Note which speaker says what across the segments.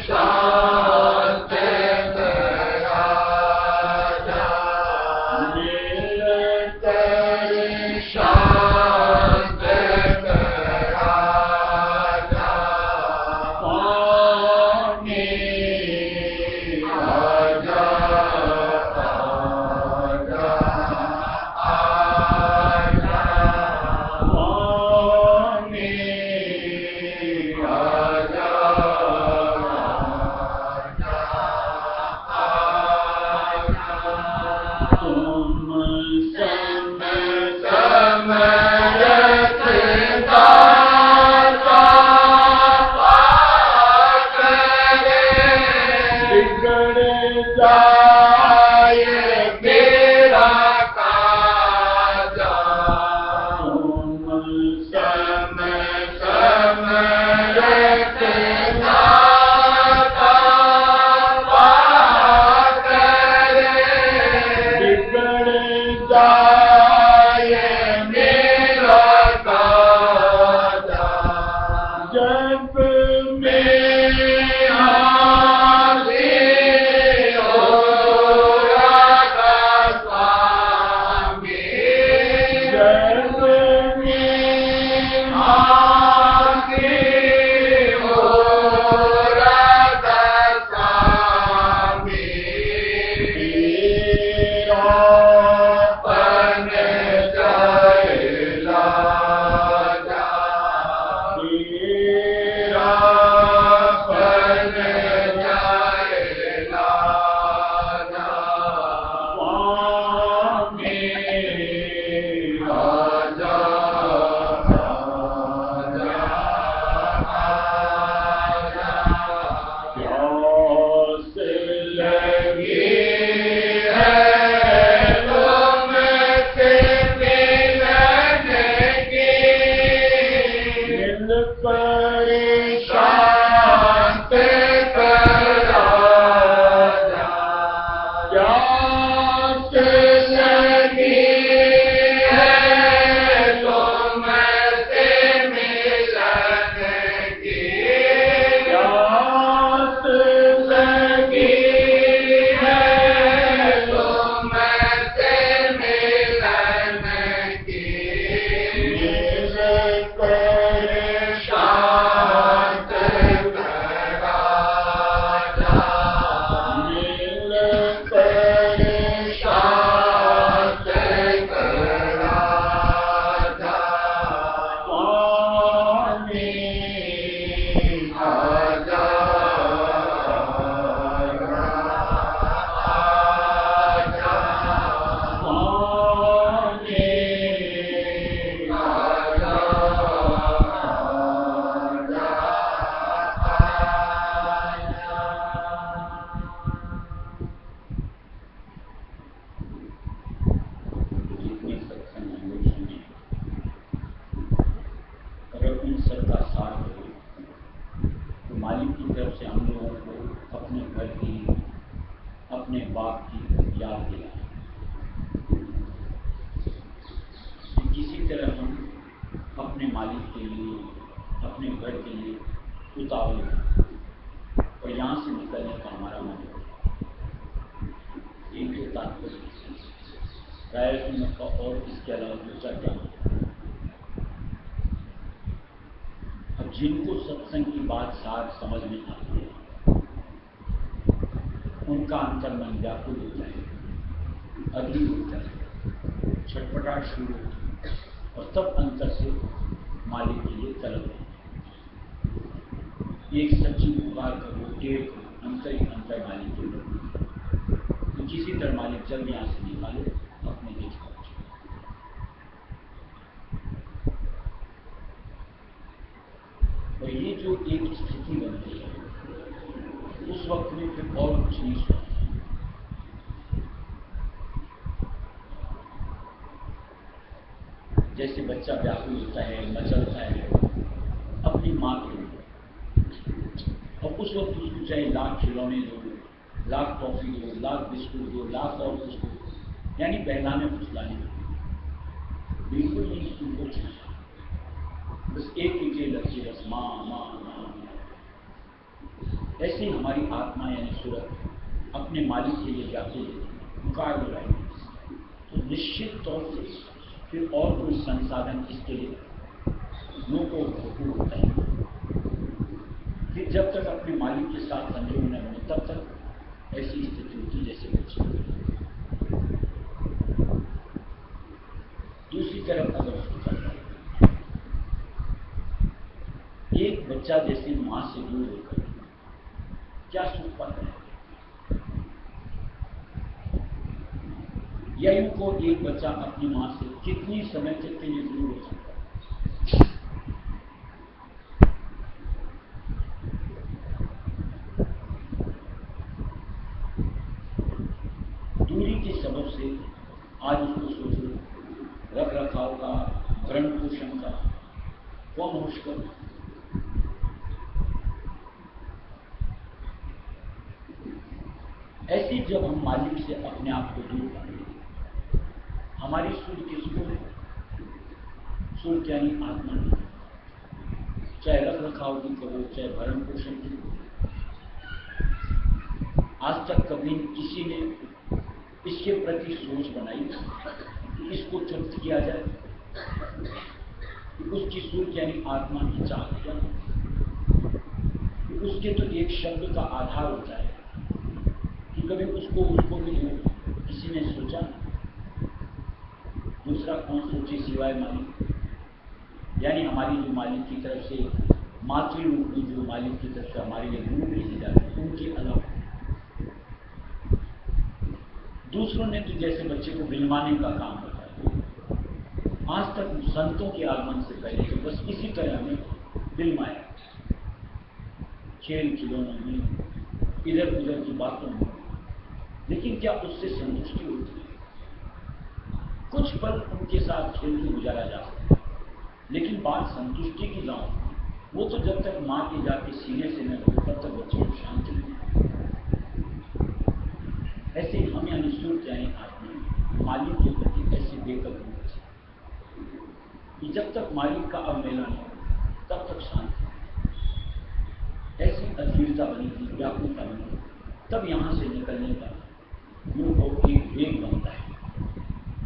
Speaker 1: शांत जाए मेरा काजा, तुम समय समय रखना जाए मेरा काजा, जब मैं हाजिर हो राधा स्वामी, जब मैं हाजिर हो राधा स्वामी,
Speaker 2: जिनको सत्संग की बात साथ समझ में आती है उनका अंतर्मन व्याकुल हो जाए, अग्नि हो जाए, छटपटाहट शुरू हो और तब अंतर से मालिक के लिए तलब है। एक सच्ची पुकार करो, टेढ़ करो, अंतर ही अंतर मालिक के लिए, तो किसी तरह मालिक जल्द यहाँ से निकालो, अपने देश पहुंचो। और ये जो एक स्थिति बनती है उस वक्त में फिर और कुछ नहीं सोचना। जैसे बच्चा व्याकुल होता है, मचलता है अपनी माँ के लिए, और उस वक्त उसको चाहे लाख खिलौने दो, लाख टॉफी दो, लाख बिस्कुट दो, लाख और कुछ दो, यानी बहलाने फुसलाने बिल्कुल नहीं उनको चाहिए। बस एक ही चीज लगती है, बस माँ माँ माँ। ऐसे ही हमारी आत्मा यानी सूरत अपने मालिक के लिए व्याकुल पुकार बुलाएगी, तो निश्चित तौर से फिर और कोई संसाधन इसके लिए लोगों को भरपूर होता है। फिर जब तक अपने मालिक के साथ संयोग न बने तब तक ऐसी स्थिति होती जैसे बच्चे। दूसरी तरफ अगर सोचा जाए, एक बच्चा जैसे मां से दूर होकर क्या सुख पाता है, या यूं को एक बच्चा अपनी मां से कितनी समय तक के लिए दूर हो सकता है। वैभव से आज उसको सोचो रख रखाव का, भरण पोषण का कौन होश कर। ऐसे जब हम मालिक से अपने आप को दूर करें, हमारी सुर किसको है? सुर यानी आत्मा नहीं, चाहे रख रखाव की करो, चाहे भरण पोषण की करो। आज तक कभी किसी ने इसके प्रति सोच बनाई कि इसको तृप्त किया जाए, उसकी सुर यानी आत्मा की चाह क्या, उसके तो एक शब्द का आधार होता है कि कभी उसको भी दो, किसी ने सोचा। दूसरा कौन सोचे सिवाय मालिक, यानी हमारी जो मालिक की तरफ से मातृ रूप में जो मालिक की तरफ से हमारे लिए रूप भेजे जाते हैं उनके अलावा। दूसरों ने तो जैसे बच्चे को बिलवाने का काम बताया, आज तक संतों के आगमन से पहले तो बस इसी तरह में बिलवाया, खेल खिलौनों में, इधर उधर की बातों में। लेकिन क्या उससे संतुष्टि होती है? कुछ पल उनके साथ खेल के गुजारा जा सकता है, लेकिन बात संतुष्टि की लाओ, वो तो जब तक माँ के जाके सीने से न हो तब तक बच्चों को शांति नहीं। ऐसे हम यानी सुर यानी आत्मा मालिक के प्रति ऐसे बेकदर कि जब तक मालिक का अवहेलना नहीं हो तब तक शांति। ऐसी अधीरता बनी थी, व्याकुलता बनी, तब यहाँ से निकलने का यूँ एक वेग बनता है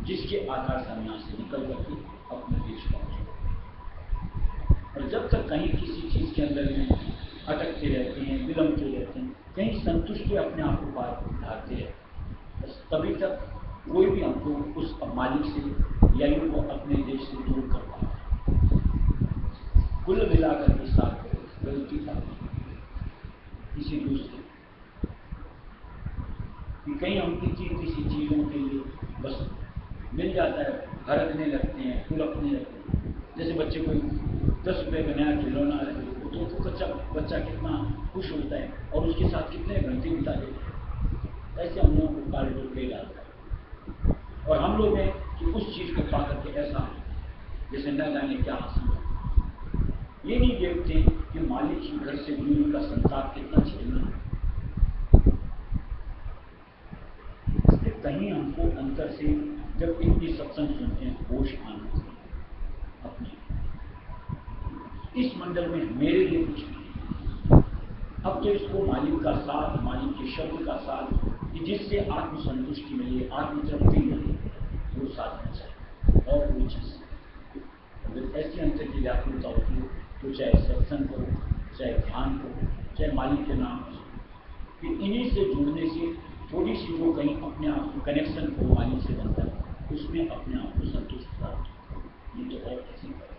Speaker 2: जिसके आधार से हम यहाँ से निकल करके अपने देश पहुँचे। और जब तक कहीं किसी चीज़ के अंदर में अटकते रहते हैं, विलंबते रहते हैं, कहीं संतुष्टि अपने आप को पार ढालते हैं, बस तभी तक कोई भी हमको उस मालिक से या यूँ को अपने देश से दूर कर पाता है। कुल मिलाकर के साथ गलती था किसी दूसरे कि कहीं हम किसी चीज़ों के लिए बस मिल जाता है, हरकने लगते हैं, फुलकने लगते हैं। जैसे बच्चे को 10 रुपये का नया खिलौना है तो बच्चा कितना खुश होता है और उसके साथ कितने घंटे बिता देते हैं। ऐसे हम लोगों को कार्य ले जाता है और हम लोग हैं कि उस चीज़ को पा करके ऐसा जैसे न जाने क्या हासिल हो। ये नहीं देखते कि मालिक ही घर से दूरी का संताप कितना झेलना है। कहीं हमको अंतर से जब इतनी सत्संग सुनते हैं होश आना चाहिए अपने इस मंडल में मेरे लिए कुछ नहीं। अब तो इसको मालिक का साथ, मालिक के शब्द का साथ कि जिससे आत्मसंतुष्टि मिले, आत्मतृप्ति मिले, वो साथ में चाहिए और कोई चीज़। अगर ऐसी अंतर की व्याकुलता होती है तो चाहे सत्संग करो, चाहे ध्यान करो, चाहे मालिक के नाम हो, कि इन्हीं से जुड़ने से थोड़ी सी जो कहीं अपने आप को कनेक्शन को मालिक से बनता है, उसमें अपने आप को संतुष्ट प्राप्त हो। ये तो और कैसे करें।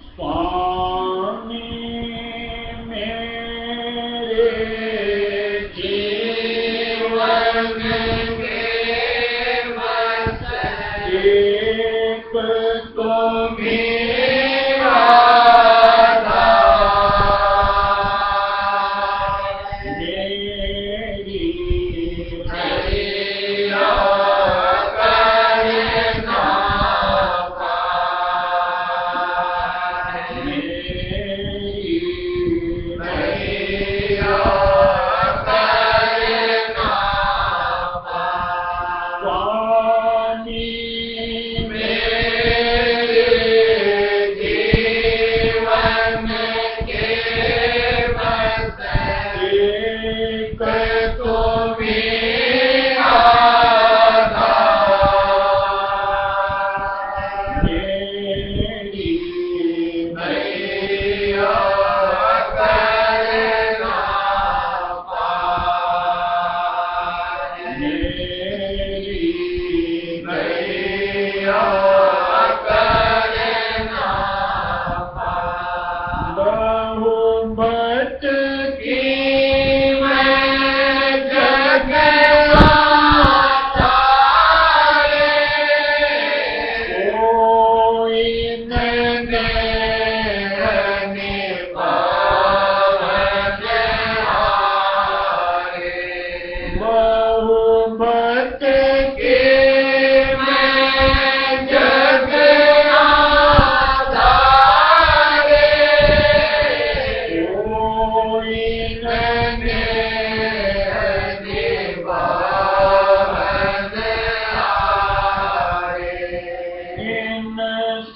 Speaker 2: स्वामी मेरे
Speaker 1: जीवन के बस
Speaker 2: एक तो
Speaker 1: मेरा
Speaker 2: स्वामी मेरे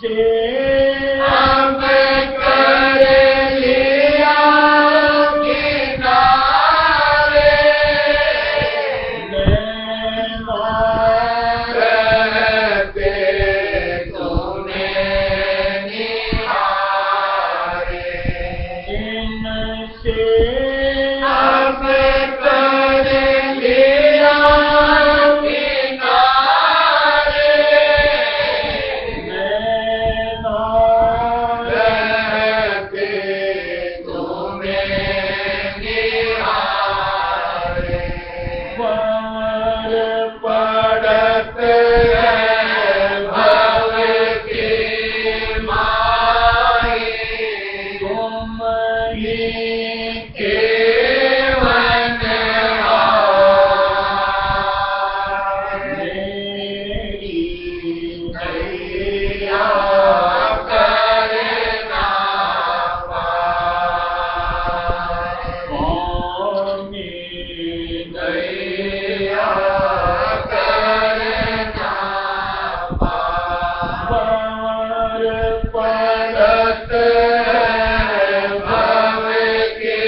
Speaker 2: से
Speaker 1: अब कर लिया किनारे, रहते तुम्हें निहारे।
Speaker 2: इनसे
Speaker 1: अब कर लिया किनारे, रहते तुम्हें निहारे। पड़त है भव की माई,
Speaker 2: तुम ही
Speaker 1: केवन
Speaker 2: मेरी
Speaker 1: नैया करना पार,
Speaker 2: स्वामी
Speaker 1: नैया करना पार। पड़त है भव की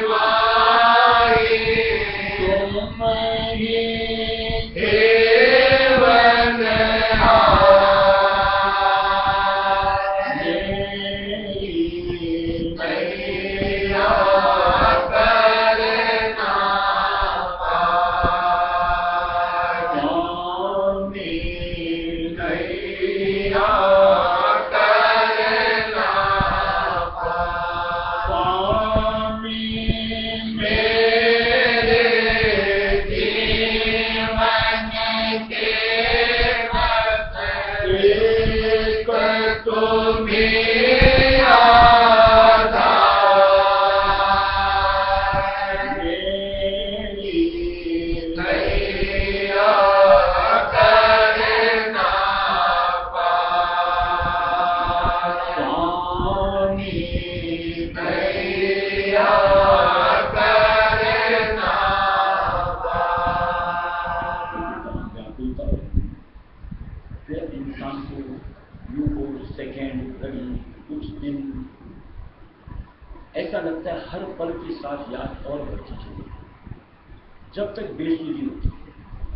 Speaker 1: माई,
Speaker 2: तुम ही
Speaker 1: केवन
Speaker 2: मेरी
Speaker 1: नैया करना पार,
Speaker 2: स्वामी
Speaker 1: नैया करना पार।
Speaker 2: स्वामी
Speaker 1: मेरे जीवन के मत एक तुम्हें आधार,
Speaker 2: मेरी
Speaker 1: नैया करना पार,
Speaker 2: स्वामी
Speaker 1: नैया करना पार।
Speaker 2: व्याकुलता फिर इंसान को यूं को सेकेंड घड़ी कुछ दिन ऐसा लगता है हर पल के साथ याद और बढ़ती चली, जब तक बेसुधी होती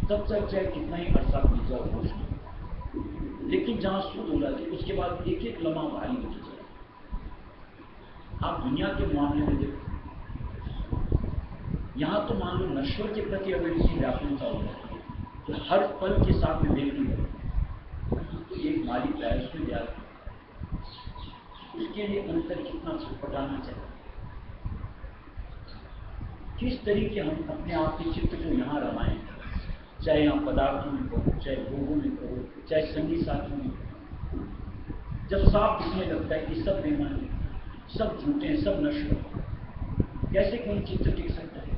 Speaker 2: तब तक चाहे कितना ही अरसा बीत जाओ होश नहीं, लेकिन जहां सूद हो जाती उसके बाद एक एक लम्हा भारी होती चला। आप दुनिया के मामले में देखो, यहां तो मान लो नश्वर के प्रति अगर इसी व्याकुलता हो जाती है तो हर पल के साथ में देखनी है तो एक मालिक है उसमें याद उसके लिए अंतर कितना छटपटाना चाहिए। किस तरीके हम अपने आप के चित्त को यहाँ रमाएं, चाहे यहाँ पदार्थों में कहो, चाहे भोगों में कहो, चाहे संगी साथियों में कहो। जब साफ दिखने लगता है कि सब बेईमान हैं, सब झूठे हैं, सब नश्वर हैं, कैसे कोई चित्त टिक सकता है?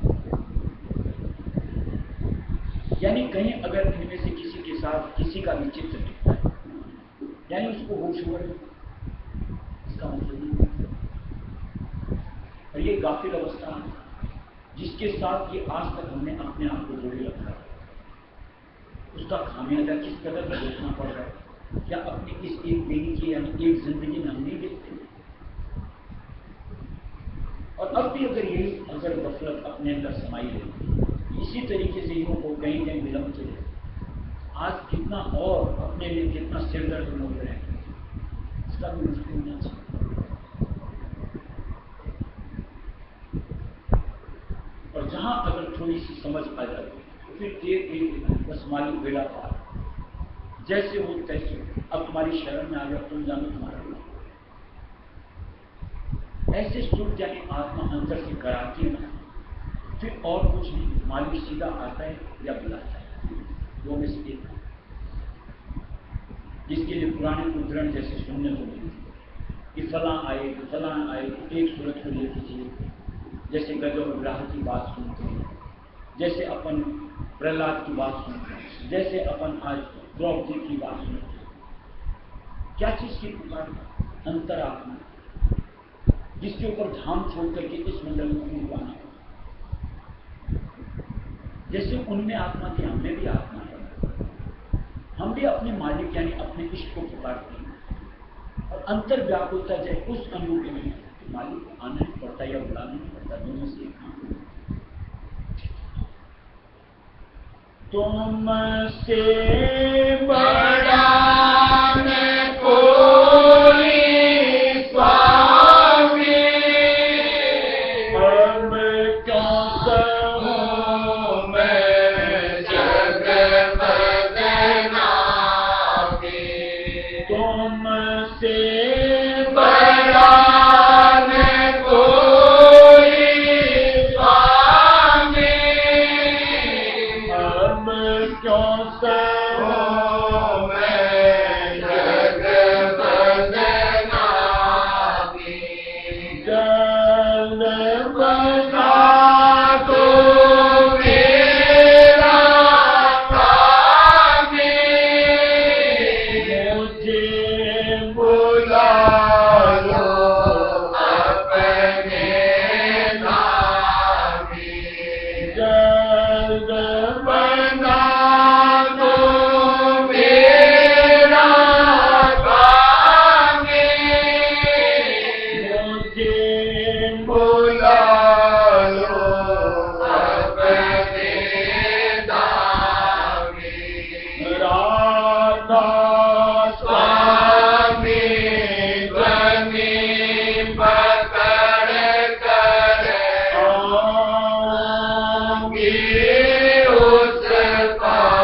Speaker 2: यानी कहीं अगर इनमें से किसी के साथ किसी का भी चित्त टिकता है यानी उसको होश हुआ है, इसका मतलब नहीं। और ये गाफिल अवस्था है जिसके साथ ये आज तक हमने अपने आप को जोड़े रखा है, उसका खामियाजा किस कदर भुगतना पड़ रहा है क्या अपनी इस एक दिन की यानी एक जिंदगी में हम नहीं देखते? और अब भी अगर यही अगर गफलत अपने अंदर समाई रही इसी तरीके से यूं को कहीं कहीं विलंब चले, आज कितना और अपने लिए कितना सिरदर्द हो रहे हैं, इसका भी मुश्किल होना चाहिए। और जहां अगर थोड़ी सी समझ आ जाती तो फिर एक एक बस मालिक बेड़ा पार, जैसे वो तैसे अब तुम्हारी शरण में आ गया, तुम जानो तुम्हारा ऐसे सुख जाए आत्मा अंदर से कराती है ना, फिर और कुछ नहीं, मालिक सीधा आता है या बुलाता है, दो में से एक। जिसके लिए पुराने उदाहरण जैसे सुनने को मिलती कि फलां आए, एक सूरत को ले कीजिए, जैसे गजब ग्राह की बात सुनते हैं, जैसे अपन प्रहलाद की बात सुनते हैं, जैसे अपन आज द्रौपदी की बात सुनते हैं। क्या चीज की पुकार? अंतरात्मा, जिसके ऊपर धाम छोड़ करके इस मंडल में उड़वाना। जैसे उनमें आत्मा थी, हमने भी आत्मा है, हम भी अपने मालिक यानी अपने इष्ट को पुकारते हैं, और अंतर व्याकुलता चाहे उस अनुभव के में मालिक आना नहीं पड़ता या बुलाना नहीं पड़ता, दोनों से एक काम। तुमसे बड़ा
Speaker 1: न कोई स्वामी,
Speaker 2: अब क्यों सहूं
Speaker 1: मैं जग बदनामी।
Speaker 2: तुमसे
Speaker 1: बड़ा न कोई स्वामी,
Speaker 2: अब क्यों सहूं
Speaker 1: मैं जग बदनामी।
Speaker 2: जल बना
Speaker 1: तो मेरा स्वामी,
Speaker 2: मुझे
Speaker 1: बुला लो अपने नामी।
Speaker 2: जल
Speaker 1: बना दो मेरा स्वामी,
Speaker 2: मुझे
Speaker 1: बुला लो अपने दामी।
Speaker 2: राधा
Speaker 1: स्वामी ध्वनि पकड़ कर आऊंगी उस पार।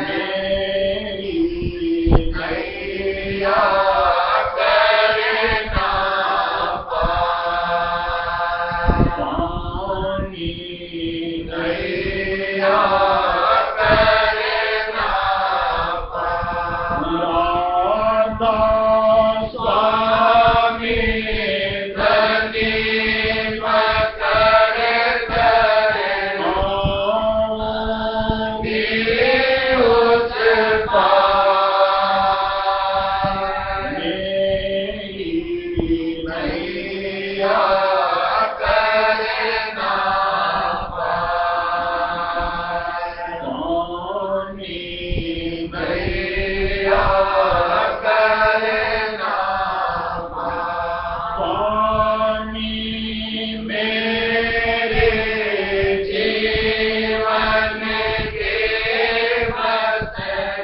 Speaker 2: मेरी
Speaker 1: नैया करना पार।
Speaker 2: पानी
Speaker 1: नैया करना पार।
Speaker 2: राधा
Speaker 1: स्वामी ध्वनि पकड़ कर आऊंगी उस पार।
Speaker 2: मेरी
Speaker 1: नैया करना पार।
Speaker 2: पानी
Speaker 1: नैया करना पार।
Speaker 2: पानी
Speaker 1: मेरे जीवन के बस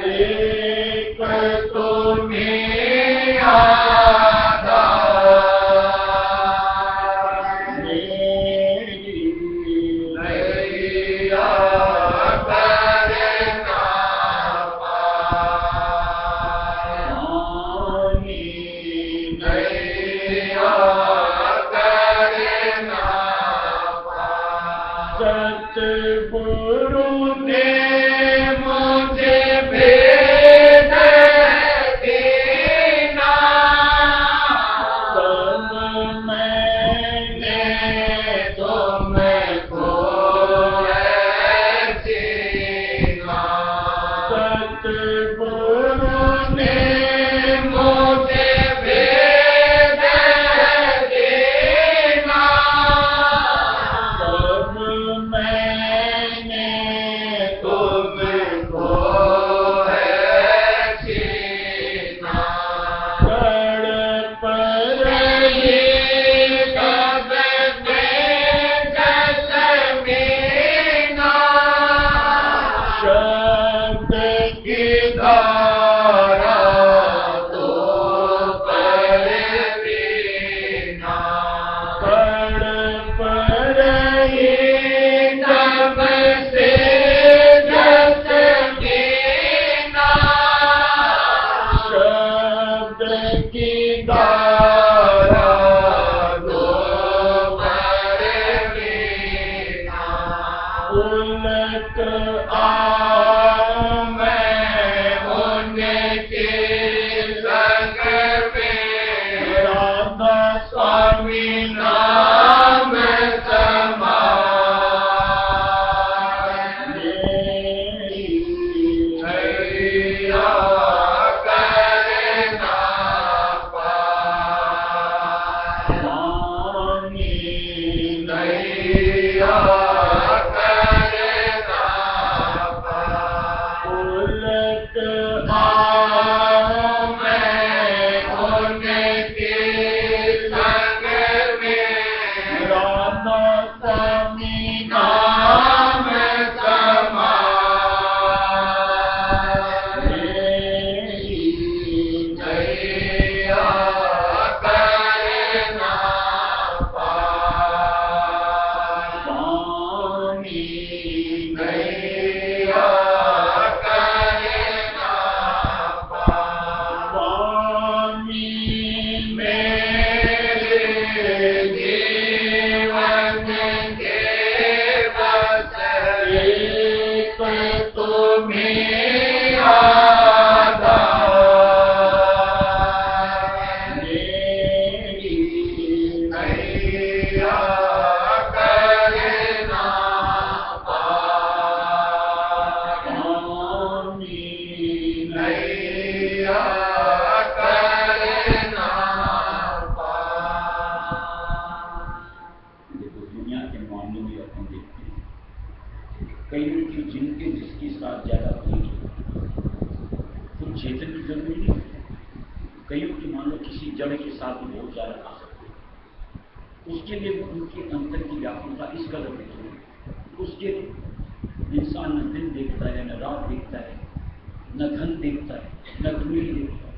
Speaker 1: एक तुम्हीं आधार।
Speaker 2: मेरी
Speaker 1: नैया करना पार।
Speaker 2: पानी
Speaker 1: नैया करना पार।
Speaker 2: सतगुरु
Speaker 1: ने मुझे भेद दीना,
Speaker 2: तब मैंने
Speaker 1: तुमको जीना।
Speaker 2: सतगुरु
Speaker 1: ने मुझे भेद दीना,
Speaker 2: तब मैंने
Speaker 1: तुमको जीना।
Speaker 2: कड़ पर
Speaker 1: ये कब से जसमीना,
Speaker 2: शब्द
Speaker 1: की धारा तो पर बीना।
Speaker 2: कड़ पर
Speaker 1: ये कब से जसमीना,
Speaker 2: शब्द की
Speaker 1: धारा तो पर बीना।
Speaker 2: उलट
Speaker 1: आऊं मैं उनके संग में,
Speaker 2: राधा
Speaker 1: स्वामी नाम समाए।
Speaker 2: मेरी
Speaker 1: नैया करना पार।
Speaker 2: पानी
Speaker 1: नैया करना पार।
Speaker 2: उलट
Speaker 1: आऊं
Speaker 2: चेतन की जरूरी नहीं। कईयों की मान लो किसी जड़ के साथ बहुत ज्यादा आ सकते, उसके लिए उनके अंतर की व्याकुलता इस कदर नहीं है। उसके लिए इंसान न दिन देखता है, न रात देखता है, न धन देखता है, न दूरी देखता है,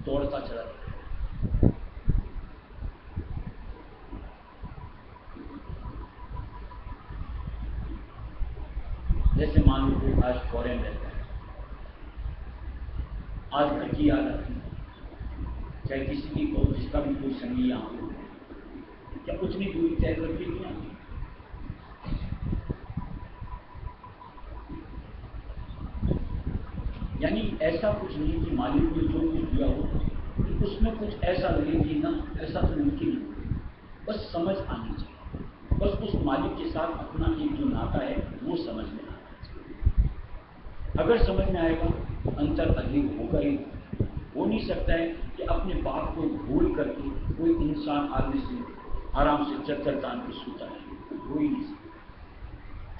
Speaker 2: दौड़ता चला जाता है। जैसे मान लो कोई आज फॉरेन रहता है, आज घर की याद आती है, चाहे किसी की को जिसका भी कोई संगी यहाँ हो, क्या उतनी दूरी तय करके नहीं आती? यानी ऐसा कुछ नहीं कि मालिक ने जो कुछ दिया हो कि उसमें कुछ ऐसा लगे कि ना, ऐसा तो मुमकिन नहीं। बस समझ आनी चाहिए, बस उस मालिक के साथ अपना एक जो नाता है वो समझ में आना चाहिए। अगर समझ में आएगा, अंतर अधिक होगा ही। हो नहीं सकता है कि अपने बाप को भूल करके कोई इंसान आदमी से आराम से चद्दर तान के सोता है, हो ही नहीं सकता।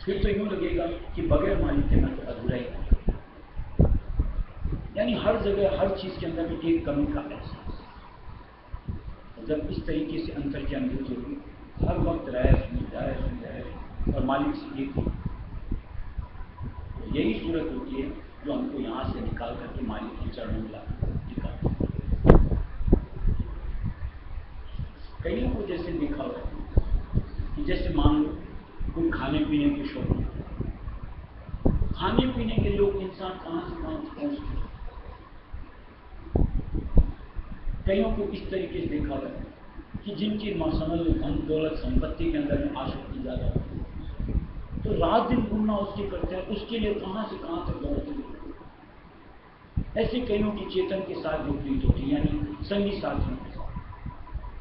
Speaker 2: फिर तो यूं लगेगा कि बगैर मालिक के मैं तो अधूरा ही है। यानी हर जगह हर चीज के अंदर में एक कमी का एहसास। जब इस तरीके से अंतर की अनुभूति होगी, हर वक्त रहे और मालिक से एक ही, यही सूरत होती है जो हमको यहां से निकाल करके मालिक के चरणों में निकालती है। कईयों को जैसे देखा होगा कि जैसे मान लो कोई खाने पीने के शौक, खाने पीने के लोग इंसान कहां से पहुंचते हैं। कईयों को इस तरीके से देखा है कि जिनकी समझ लो धन दौलत संपत्ति के अंदर में आसक्ति ज्यादा होती है, तो रात दिन घूमना उसके करते हैं, उसके लिए कहां से कहां तक दौड़ते हैं। ऐसे कईयों की चेतन के साथ जो प्रीत होती है, यानी संगी साथियों के साथ,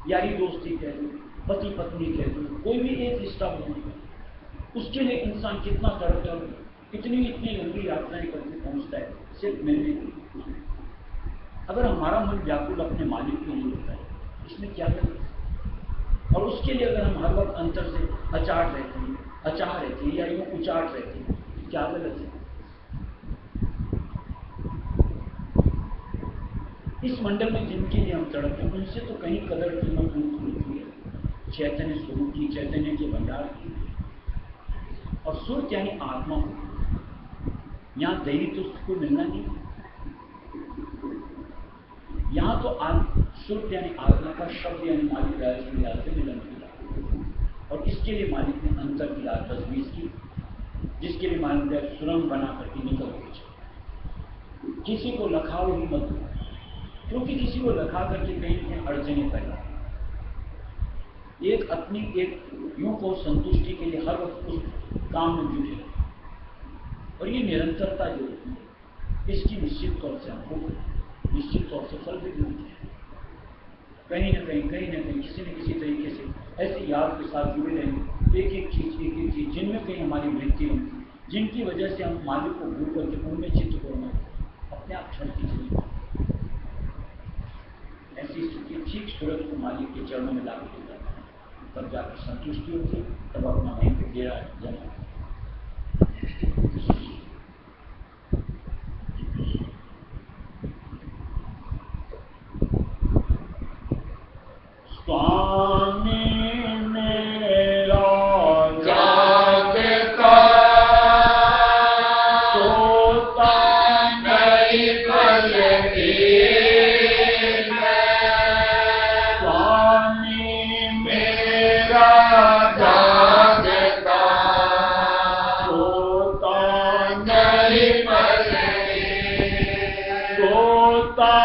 Speaker 2: यारी दोस्ती कह दो, पति पत्नी कह दो, कोई भी एक रिश्ता बनेगा, उसके लिए इंसान कितना तड़पता है, इतनी लंबी यात्राएं करके पहुंचता है सिर्फ मिलने के लिए। अगर हमारा मन व्याकुल अपने मालिक के लिए होता है, इसमें क्या गलत? और उसके लिए अगर हम हर वक्त अंतर से अचाट रहते हैं, अचाह रहते हैं या यूं उचाट रहते हैं, क्या गलत है? इस मंडल में जिनके लिए हम तड़पते हैं, उनसे तो कहीं कदर कीमत उनको मिलती है, चैतन्य स्वरूप की, चैतन्य के भंडार की। और सुरत यानी आत्मा, यहां दैवी तो उसको मिलना नहीं। यहां तो सुरत यानी आत्मा का शब्द यानी मालिक राज से मिलन किया, और इसके लिए मालिक ने अंतर की रात तजवीज की, जिसके लिए मालिक ने सुरंग बना करके निकल गए। किसी को लखाओ ही मत, क्योंकि किसी को लखा करके कहीं अड़चने पैदा, एक अपनी एक यूं को संतुष्टि के लिए हर वक्त उस काम में जुटे, और ये निरंतरता जो होती है, इसकी निश्चित तौर से हमको निश्चित तौर से फल भी मिलती है। कहीं ना कहीं किसी न किसी तरीके से ऐसे याद के साथ जुड़े रहेंगे, एक एक चीज जिनमें कहीं हमारी वृत्ति होगी, जिनकी वजह से हम मालिक को भूल करके उनमें चित्त करना अपने आप छड़ती चली। ऐसी स्थिति ठीक सूरत को मालिक के चरणों में लागू हो जाता है, तब जाकर संतुष्टि होती है, तब अपना वहीं पर डेरा जमा। स्वामी मेरा
Speaker 1: जागता
Speaker 2: सोता
Speaker 1: नहीं पल एक है।
Speaker 2: स्वामी
Speaker 1: मेरा जागता
Speaker 2: सोता
Speaker 1: नहीं पल एक।
Speaker 2: सोता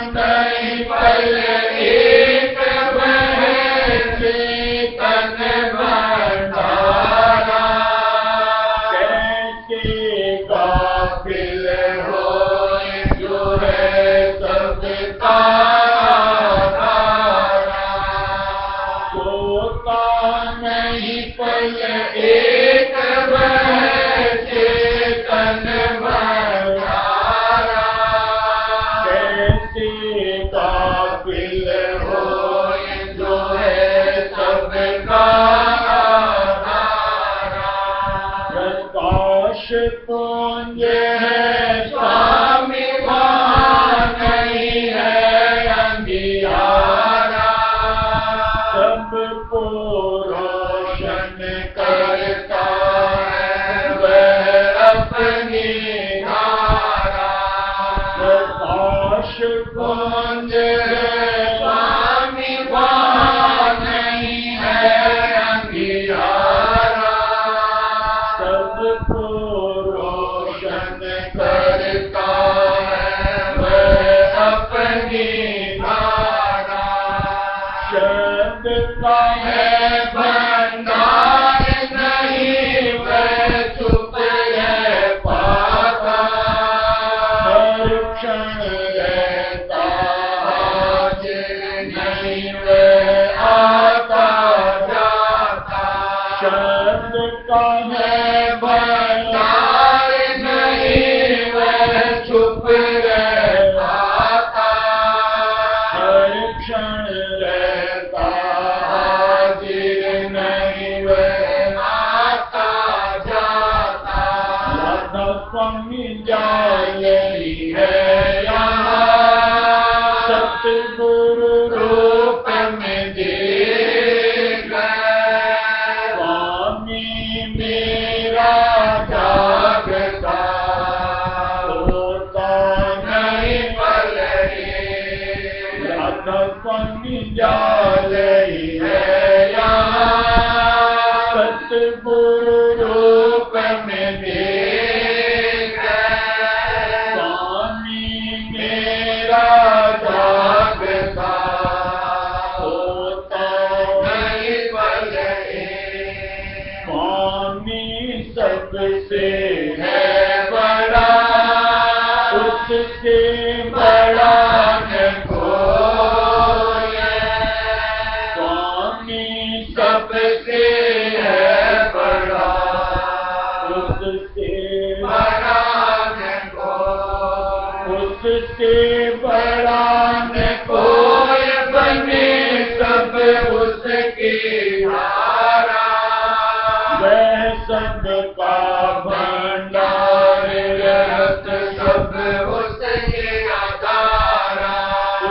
Speaker 1: नहीं पल एक चेतन भंडारा।
Speaker 2: कैसे
Speaker 1: काबिल हो जो है सबका धारा।
Speaker 2: सोता
Speaker 1: नहीं पल एक चेतन भंडारा।
Speaker 2: कैसे
Speaker 1: पुंज है स्वामी वहाँ नहीं है अंधियारा।
Speaker 2: सबको
Speaker 1: रोशन करता है वह अपनी धारा।
Speaker 2: शब्द का
Speaker 1: है भंडार नहीं वह चुप रह पाता।
Speaker 2: हर क्षण
Speaker 1: रहता हाजिर नहीं वह आता जाता।
Speaker 2: शब्द का
Speaker 1: है भंडार नहीं वह चुप रह पाता।
Speaker 2: हर क्षण
Speaker 1: रहता हाजिर नहीं वह आता जाता।
Speaker 2: राधा स्वामी
Speaker 1: जायली है यहाँ
Speaker 2: सतगुरु
Speaker 1: रूप में देख
Speaker 2: स्वामी
Speaker 1: मेरा जागता
Speaker 2: होता
Speaker 1: नहीं पलटे।
Speaker 2: राधा स्वामी
Speaker 1: जायली है यहाँ
Speaker 2: सतगुरु
Speaker 1: रूप में देख
Speaker 2: स्वामी
Speaker 1: मेरा जागता
Speaker 2: होता
Speaker 1: नहीं पलटे।
Speaker 2: स्वामी सबसे
Speaker 1: है बड़ा
Speaker 2: उससे
Speaker 1: बड़ा न कोई।
Speaker 2: स्वामी
Speaker 1: सबसे है बड़ा
Speaker 2: उससे
Speaker 1: बड़ा न कोई।
Speaker 2: उससे बड़ा
Speaker 1: न कोई बने सब उसकी धारा।
Speaker 2: वह सबका
Speaker 1: भंडार रहत सब उसके आधारा।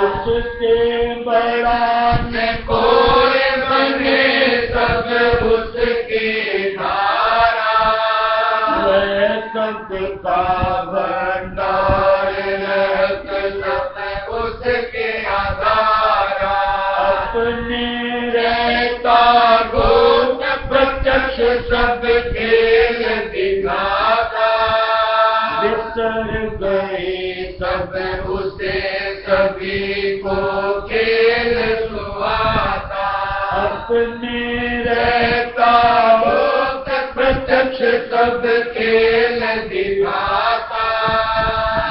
Speaker 2: उससे बड़ा
Speaker 1: न कोई बने सब उसकी धारा।
Speaker 2: वह सबका
Speaker 1: भंडार रहत सब उसके आधारा।
Speaker 2: अपने
Speaker 1: रहता गोप प्रत्यक्ष सब खेल दिखाता।
Speaker 2: बिसर गए
Speaker 1: सब उसे सभी को खेल सुहाता।
Speaker 2: अपने
Speaker 1: रहता गोप प्रत्यक्ष सब खेल दिखाता।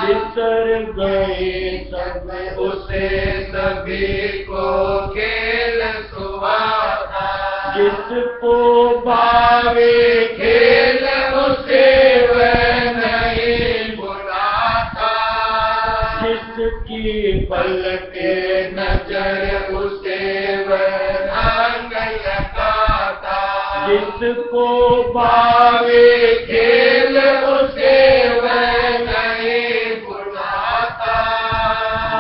Speaker 2: बिसर गए
Speaker 1: सब उसे सभी को खेल सुहाता।
Speaker 2: जिसको
Speaker 1: भावे खेल उसे वह नहीं बुलाता।
Speaker 2: जिसकी
Speaker 1: पलटे नजर उसे वह नांग लगाता।
Speaker 2: जिसको
Speaker 1: भावे खेल उसे वह नहीं बुलाता।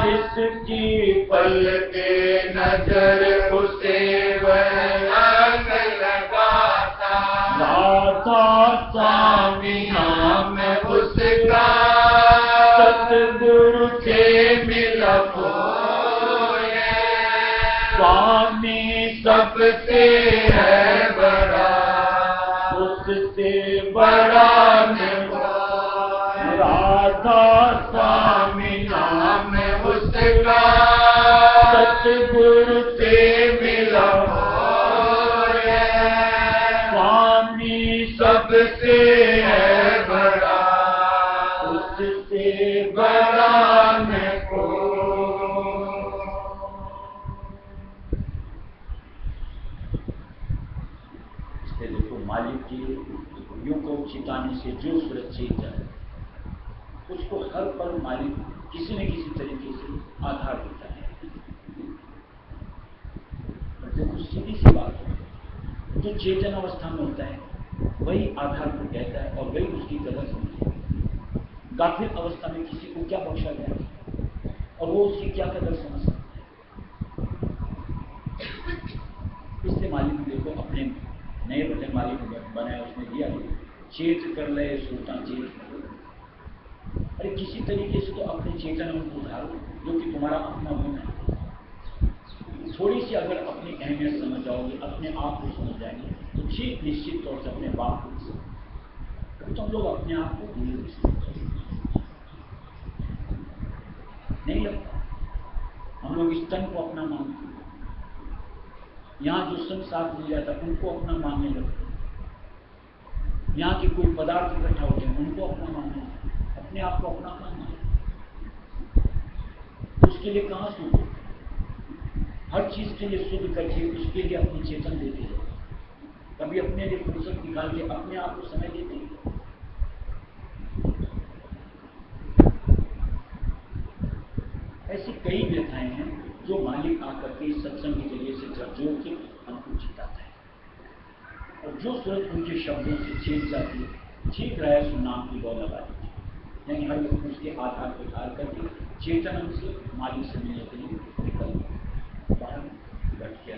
Speaker 2: जिसकी
Speaker 1: पलटे नजर उसे वह नांग लगाता।
Speaker 2: राधा
Speaker 1: स्वामी नाम उसका
Speaker 2: सतगुरु
Speaker 1: से मिला कोई।
Speaker 2: स्वामी
Speaker 1: सबसे है बड़ा
Speaker 2: उससे
Speaker 1: बड़ा
Speaker 2: बड़ा
Speaker 1: न कोई।
Speaker 2: राधा
Speaker 1: स्वामी नाम उसका
Speaker 2: सतगुरु
Speaker 1: से मिला कोई।
Speaker 2: स्वामी
Speaker 1: सबसे है बड़ा
Speaker 2: उससे
Speaker 1: बड़ा न कोई।
Speaker 2: इसलिए देखो मालिक की यूं को चिताने से जो सुरक्षित है उसको हर पल मालिक किसी न किसी तरीके से आधार देता है। और देखो सीधी सी बात है, जो चेतन अवस्था में होता है वही आधार को कहता है और वही उसकी कदर समझता है। गाफिल अवस्था में किसी को क्या बख्शा गया और वो उसकी क्या कदर समझ सकता है। इसलिए मालिक ने देखो अपने नए भजन मालिक बनाया, उसमें दिया चेत कर ले सुल्तान चेत। अरे किसी तरीके से तो अपने चेतन मन को उधारो, जो कि तुम्हारा अपना मन है। थोड़ी सी अगर अपनी अहमियत समझ जाओगे, अपने आप को समझ जाएंगे, तो ठीक निश्चित तौर से अपने बाप को। तो हम लोग अपने आप को भूल नहीं लगता। हम लोग इस तन को अपना मानते हैं, यहाँ जो संग साथ मिल जाता है उनको अपना मानने लगते हैं, यहाँ के कोई पदार्थ इकट्ठा होते हैं उनको अपना मानने लगते हैं, अपने आप को अपना मानना। उसके लिए कहाँ सुख? हर चीज के लिए शुद्ध करके उसके लिए अपनी चेतन देते हैं, कभी अपने लिए फुर्सत निकाल के अपने आप को समय देते हैं। ऐसी कई व्यथाएं हैं जो मालिक आकर के सत्संग के जरिए से जोड़ के हमको जिताता है, और जो सूरत उनके शब्दों से छीन जाती है, ठीक रहा है सो नाम की गौ लगा दीजिए, यानी हर व्यक्ति उसके आधार पर धार करके चेतन से मालिक से मिलने के लिए निकल बाहर बैठ के